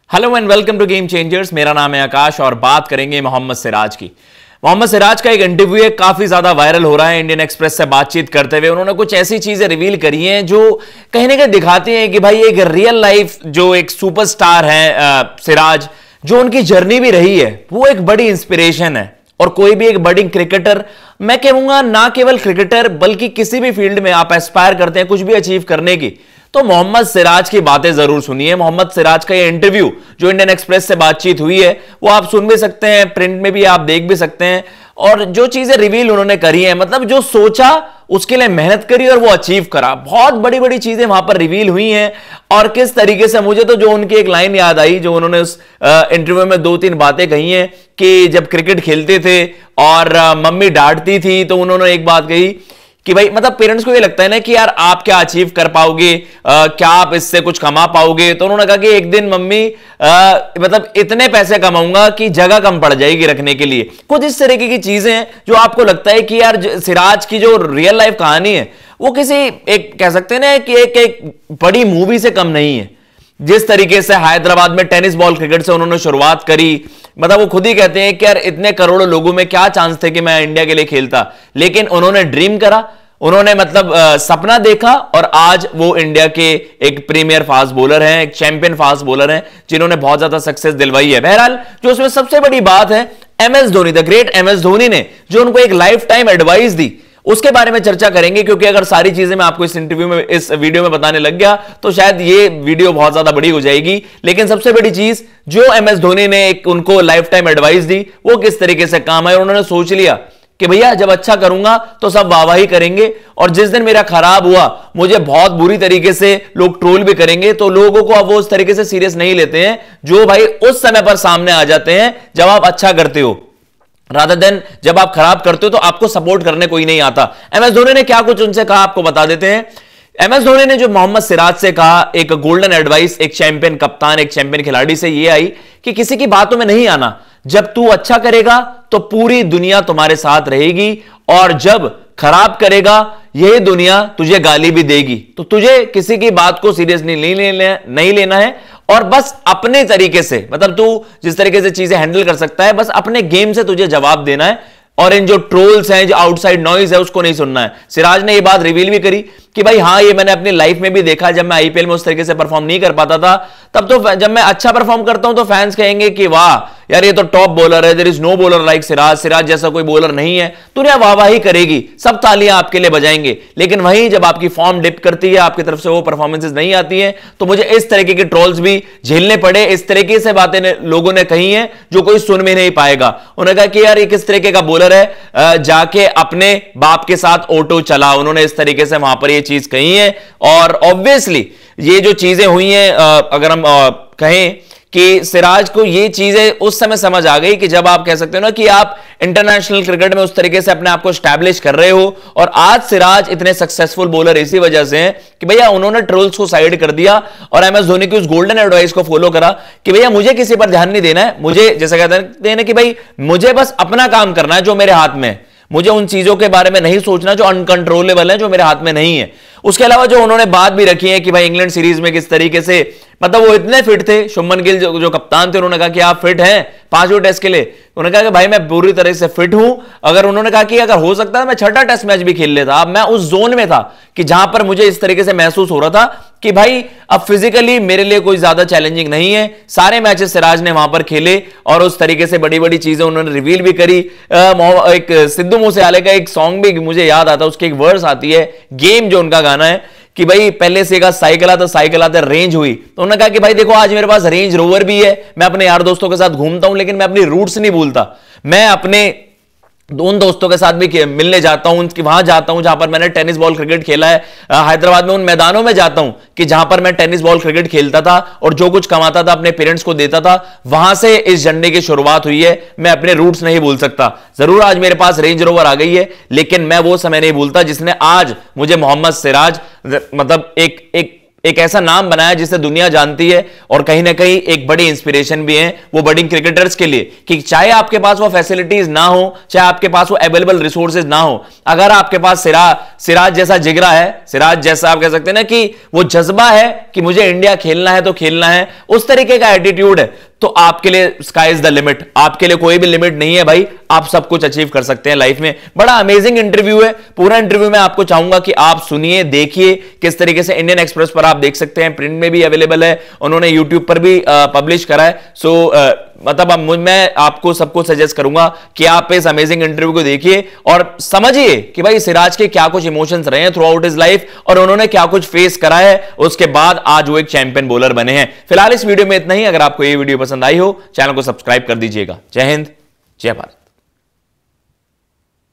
Hello and welcome to game changers. मेरा नाम है आकाश और बात करेंगे मोहम्मद सिराज की। मोहम्मद सिराज का एक इंटरव्यू है, काफी ज्यादा वायरल हो रहा है। इंडियन एक्सप्रेस से बातचीत करते हुए उन्होंने कुछ ऐसी चीजें रिवील करी हैं जो कहीं ना कहीं दिखाती हैं कि भाई एक रियल लाइफ जो एक सुपरस्टार है सिराज, जो उनकी जर्नी भी रही है, वो एक बड़ी इंस्पिरेशन है। और कोई भी एक बड़ी क्रिकेटर, मैं कहूंगा ना केवल क्रिकेटर बल्कि किसी भी फील्ड में आप एस्पायर करते हैं कुछ भी अचीव करने की, तो मोहम्मद सिराज की बातें जरूर सुनिए। मोहम्मद सिराज का ये इंटरव्यू जो इंडियन एक्सप्रेस से बातचीत हुई है वो आप सुन भी सकते हैं, प्रिंट में भी आप देख भी सकते हैं। और जो चीजें रिवील उन्होंने करी हैं, मतलब जो सोचा उसके लिए मेहनत करी और वो अचीव करा, बहुत बड़ी बड़ी चीजें वहां पर रिवील हुई हैं। और किस तरीके से, मुझे तो जो उनकी एक लाइन याद आई जो उन्होंने उस इंटरव्यू में दो तीन बातें कही हैं कि जब क्रिकेट खेलते थे और मम्मी डांटती थी तो उन्होंने एक बात कही कि भाई मतलब पेरेंट्स को ये लगता है ना कि यार आप क्या अचीव कर पाओगे, क्या आप इससे कुछ कमा पाओगे। तो उन्होंने कहा कि एक दिन मम्मी मतलब इतने पैसे कमाऊंगा कि जगह कम पड़ जाएगी रखने के लिए। कुछ इस तरीके की चीजें हैं जो आपको लगता है कि यार सिराज की जो रियल लाइफ कहानी है वो किसी एक कह सकते हैं ना कि एक बड़ी मूवी से कम नहीं है। जिस तरीके से हैदराबाद में टेनिस बॉल क्रिकेट से उन्होंने शुरुआत करी, मतलब वो खुद ही कहते हैं कि यार इतने करोड़ों लोगों में क्या चांस थे कि मैं इंडिया के लिए खेलता, लेकिन उन्होंने ड्रीम करा, उन्होंने मतलब सपना देखा और आज वो इंडिया के एक प्रीमियर फास्ट बॉलर हैं, एक चैंपियन फास्ट बॉलर हैं जिन्होंने बहुत ज्यादा सक्सेस दिलवाई है। बहरहाल जो उसमें सबसे बड़ी बात है, MS Dhoni, the great MS Dhoni ने जो उनको एक लाइफ टाइम एडवाइस दी, उसके बारे में चर्चा करेंगे। क्योंकि अगर सारी चीजें मैं आपको इस इंटरव्यू में, इस वीडियो में बताने लग गया तो शायद ये वीडियो बहुत ज्यादा बड़ी हो जाएगी। लेकिन सबसे बड़ी चीज जो एमएस धोनी ने एक उनको लाइफ टाइम एडवाइस दी वो किस तरीके से काम है। उन्होंने सोच लिया कि भैया जब अच्छा करूंगा तो सब वाहवाही करेंगे, और जिस दिन मेरा खराब हुआ मुझे बहुत बुरी तरीके से लोग ट्रोल भी करेंगे, तो लोगों को अब वो उस तरीके से सीरियस नहीं लेते हैं जो भाई उस समय पर सामने आ जाते हैं जब आप अच्छा करते हो, रादर देन जब आप खराब करते हो तो आपको सपोर्ट करने कोई नहीं आता। एमएस धोनी ने क्या कुछ उनसे कहा आपको बता देते हैं। एमएस धोनी ने जो मोहम्मद सिराज से कहा, एक गोल्डन एडवाइस एक चैंपियन कप्तान, एक चैंपियन खिलाड़ी से ये आई कि किसी की बातों में नहीं आना। जब तू अच्छा करेगा तो पूरी दुनिया तुम्हारे साथ रहेगी, और जब खराब करेगा यही दुनिया तुझे गाली भी देगी। तो तुझे किसी की बात को सीरियसली नहीं लेना है, और बस अपने तरीके से, मतलब तू जिस तरीके से चीजें हैंडल कर सकता है बस अपने गेम से तुझे जवाब देना है, और इन जो ट्रोल्स हैं, जो आउटसाइड नॉइज है, उसको नहीं सुनना है। सिराज ने ये बात रिवील भी करी कि भाई हाँ, ये मैंने अपनी लाइफ में भी देखा, जब मैं आईपीएल में उस तरीके से परफॉर्म नहीं कर पाता था, तब तो जब मैं अच्छा परफॉर्म करता हूं तो फैंस कहेंगे कि वाह यार ये तो टॉप बॉलर है, there is no bowler like Siraj, Siraj जैसा कोई बॉलर नहीं है। दुनिया वाहवाही करेगी, सब तालियां आपके लिए बजाएंगे। लेकिन वहीं जब आपकी फॉर्म डिप करती है, आपकी तरफ से वो परफॉर्मेंसेस नहीं आती हैं, तो मुझे इस तरीके के ट्रोल्स भी झेलने पड़े। इस तरीके से बातें लोगों ने कही हैं जो कोई सुन भी नहीं पाएगा। उन्होंने कहा कि यार ये किस तरीके का बॉलर है, जाके अपने बाप के साथ ऑटो चला, उन्होंने इस तरीके से वहां पर ये चीज कही है। और ऑब्वियसली ये जो चीजें हुई हैं, अगर हम कहें कि सिराज को ये चीजें उस समय समझ आ गई कि जब आप कह सकते हो ना कि आप इंटरनेशनल क्रिकेट में उस तरीके से अपने आप को स्टैब्लिश कर रहे हो। और आज सिराज इतने सक्सेसफुल बॉलर इसी वजह से हैं कि भैया उन्होंने ट्रोल्स को साइड कर दिया और एमएस धोनी की उस गोल्डन एडवाइस को फॉलो करा कि भैया मुझे किसी पर ध्यान नहीं देना है, मुझे जैसा कहते हैं ना कि भाई मुझे बस अपना काम करना है जो मेरे हाथ में है, मुझे उन चीजों के बारे में नहीं सोचना जो अनकंट्रोलेबल है, जो मेरे हाथ में नहीं है। उसके अलावा जो उन्होंने बात भी रखी है कि भाई इंग्लैंड सीरीज में किस तरीके से, मतलब वो इतने फिट थे, शुभमन गिल जो कप्तान थे, उन्होंने कहा कि आप फिट हैं 5वें टेस्ट के लिए। उन्होंने कहा कि भाई मैं पूरी तरह से फिट हूं। अगर उन्होंने कहा कि अगर हो सकता है मैं 6ठा टेस्ट मैच भी खेल लेता। अब मैं उस जोन में था कि जहां पर मुझे इस तरीके से महसूस हो रहा था कि भाई अब फिजिकली मेरे लिए कोई ज्यादा चैलेंजिंग नहीं है। सारे मैचेस सिराज ने वहां पर खेले और उस तरीके से बड़ी बड़ी चीजें उन्होंने रिवील भी करी। एक सिद्धू मूसेवाले का एक सॉन्ग भी मुझे याद आता है, उसकी एक वर्स आती है, गेम जो उनका गाना है कि भाई पहले से का साइकिल आते रेंज हुई। तो उन्होंने कहा कि भाई देखो आज मेरे पास रेंज रोवर भी है, मैं अपने यार दोस्तों के साथ घूमता हूं, लेकिन मैं अपनी रूट्स नहीं भूलता। मैं अपने उन दोस्तों के साथ भी मिलने जाता हूं, वहां जाता हूं जहां पर मैंने टेनिस बॉल क्रिकेट खेला है। हैदराबाद में उन मैदानों में जाता हूं कि जहां पर मैं टेनिस बॉल क्रिकेट खेलता था और जो कुछ कमाता था अपने पेरेंट्स को देता था। वहां से इस जर्नी की शुरुआत हुई है। मैं अपने रूट्स नहीं भूल सकता। जरूर आज मेरे पास रेंज रोवर आ गई है, लेकिन मैं वो समय नहीं भूलता जिसने आज मुझे मोहम्मद सिराज मतलब एक एक ऐसा नाम बनाया जिसे दुनिया जानती है और कहीं ना कहीं एक बड़ी इंस्पिरेशन भी है वो बड़ी क्रिकेटर्स के लिए कि चाहे आपके पास वो फैसिलिटीज ना हो, चाहे आपके पास वो अवेलेबल रिसोर्सेज ना हो, अगर आपके पास सिराज जैसा जिगरा है, सिराज जैसा आप कह सकते हैं ना कि वो जज्बा है कि मुझे इंडिया खेलना है तो खेलना है, उस तरीके का एटीट्यूड है, तो आपके लिए स्काई इज द लिमिट। आपके लिए कोई भी लिमिट नहीं है भाई, आप सब कुछ अचीव कर सकते हैं लाइफ में। बड़ा अमेजिंग इंटरव्यू है, पूरा इंटरव्यू मैं आपको चाहूंगा कि आप सुनिए, देखिए किस तरीके से। इंडियन एक्सप्रेस पर आप देख सकते हैं, प्रिंट में भी अवेलेबल है, उन्होंने यूट्यूब पर भी पब्लिश करा है। सो मतलब अब मैं आपको सबको सजेस्ट करूंगा कि आप इस अमेजिंग इंटरव्यू को देखिए और समझिए कि भाई सिराज के क्या कुछ इमोशंस रहे हैं थ्रू आउट हिज लाइफ और उन्होंने क्या कुछ फेस करा है, उसके बाद आज वो एक चैंपियन बॉलर बने हैं। फिलहाल इस वीडियो में इतना ही। अगर आपको ये वीडियो पसंद आई हो, चैनल को सब्सक्राइब कर दीजिएगा। जय हिंद, जय भारत।